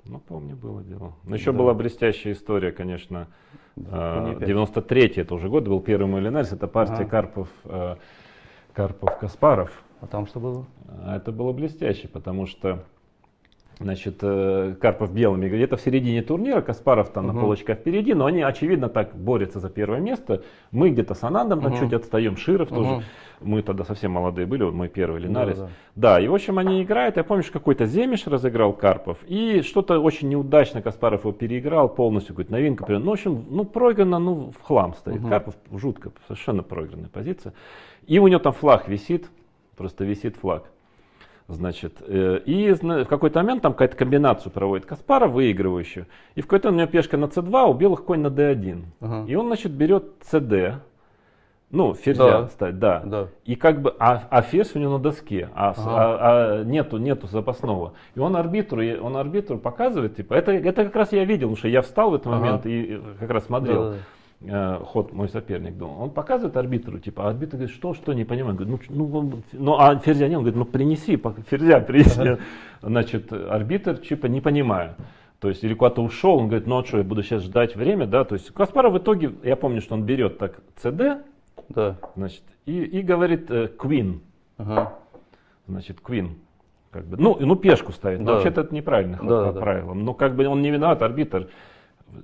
Ну, помню, было дело. Но еще была блестящая история, конечно. 93-й это уже год, был первый мой Линарис, это партия Карпов-Каспаров. А там что было? Это было блестяще, потому что, значит, Карпов белыми, где-то в середине турнира, Каспаров там на полочках впереди, но они, очевидно, так борются за первое место. Мы где-то с Анандом там чуть отстаем, Широв тоже. Мы тогда совсем молодые были, вот мой первый Линарис. Да, и в общем они играют. Я помню, что какой-то Земиш разыграл Карпов. И что-то очень неудачно Каспаров его переиграл полностью, какую-то новинку. Ну, в общем, проиграно, в хлам стоит. Карпов жутко, совершенно проигранная позиция. И у него там флаг висит, просто висит флаг. Значит, и в какой-то момент там какая-то комбинацию проводит Каспаров, выигрывающую. И в какой-то момент у него пешка на c2, у белых конь на d1. И он, значит, берет cd. Ну, ферзя ставить, да. И как бы, а ферзь у него на доске, нету запасного. И он арбитру показывает, типа, это как раз я видел, потому что я встал в этот момент и как раз смотрел ход мой соперник думал. Он показывает арбитру, типа, а арбитр говорит, что, не понимаю. Говорит, а ферзя нет, он говорит, принеси, ферзя принеси. Значит, арбитр, типа, не понимая. То есть, или куда-то ушел, он говорит, а что, я буду сейчас ждать время, да. То есть, Каспаров в итоге, я помню, что он берет так cd, значит, и говорит queen. Значит, queen. Как бы, ну, пешку ставит. Но вообще-то это неправильно по правилам. Но как бы он не виноват, арбитр.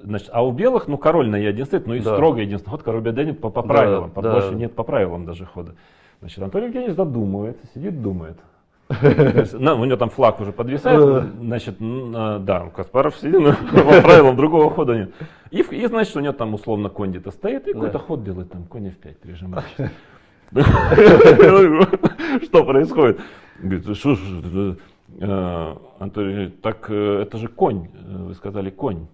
Значит, а у белых, король на e1 стоит, и строго единственный ход, король b1 по правилам. Больше нет по правилам даже хода. Значит, Антон Евгеньевич задумывается, сидит, думает. У него там флаг уже подвисает, значит, да, Каспаров сидит, но по правилам другого хода нет. И значит, у него там условно конь где-то стоит, и какой-то ход делает, там конь f5 прижимает. Что происходит? Говорит, что ж, Антон, так это же конь, вы сказали конь.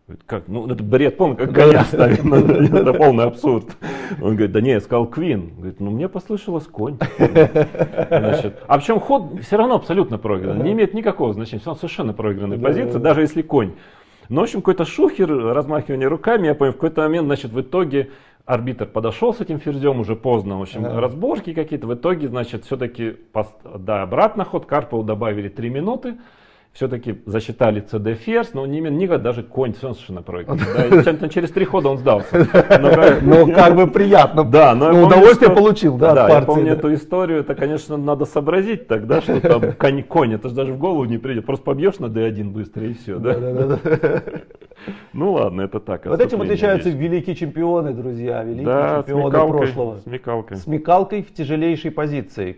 Говорит, как? Ну, это бред, помню, как коня ставить, это полный абсурд. Он говорит, да не, я сказал квин. Говорит, мне послышалось конь. Значит, а причем ход все равно абсолютно проигранный, не имеет никакого значения, все равно совершенно проигранная позиция, даже если конь. Но, в общем, какой-то шухер, размахивание руками, я помню, в какой-то момент, значит, в итоге арбитр подошел с этим ферзем, уже поздно, в общем, разборки какие-то, в итоге, значит, все-таки, обратно ход, Карпову добавили 3 минуты, все-таки засчитали cd ферзь, но не никогда даже конь совершенно проиграл. Да, через 3 хода он сдался. Но как бы приятно. Да, но удовольствие получил, да, от партии. Я помню эту историю, это, конечно, надо сообразить тогда, что там конь, это же даже в голову не придет. Просто побьешь на d1 быстро и все, да? Ну ладно, это так. Вот этим отличаются великие чемпионы, друзья, великие чемпионы прошлого. Смекалкой. Смекалкой в тяжелейшей позиции.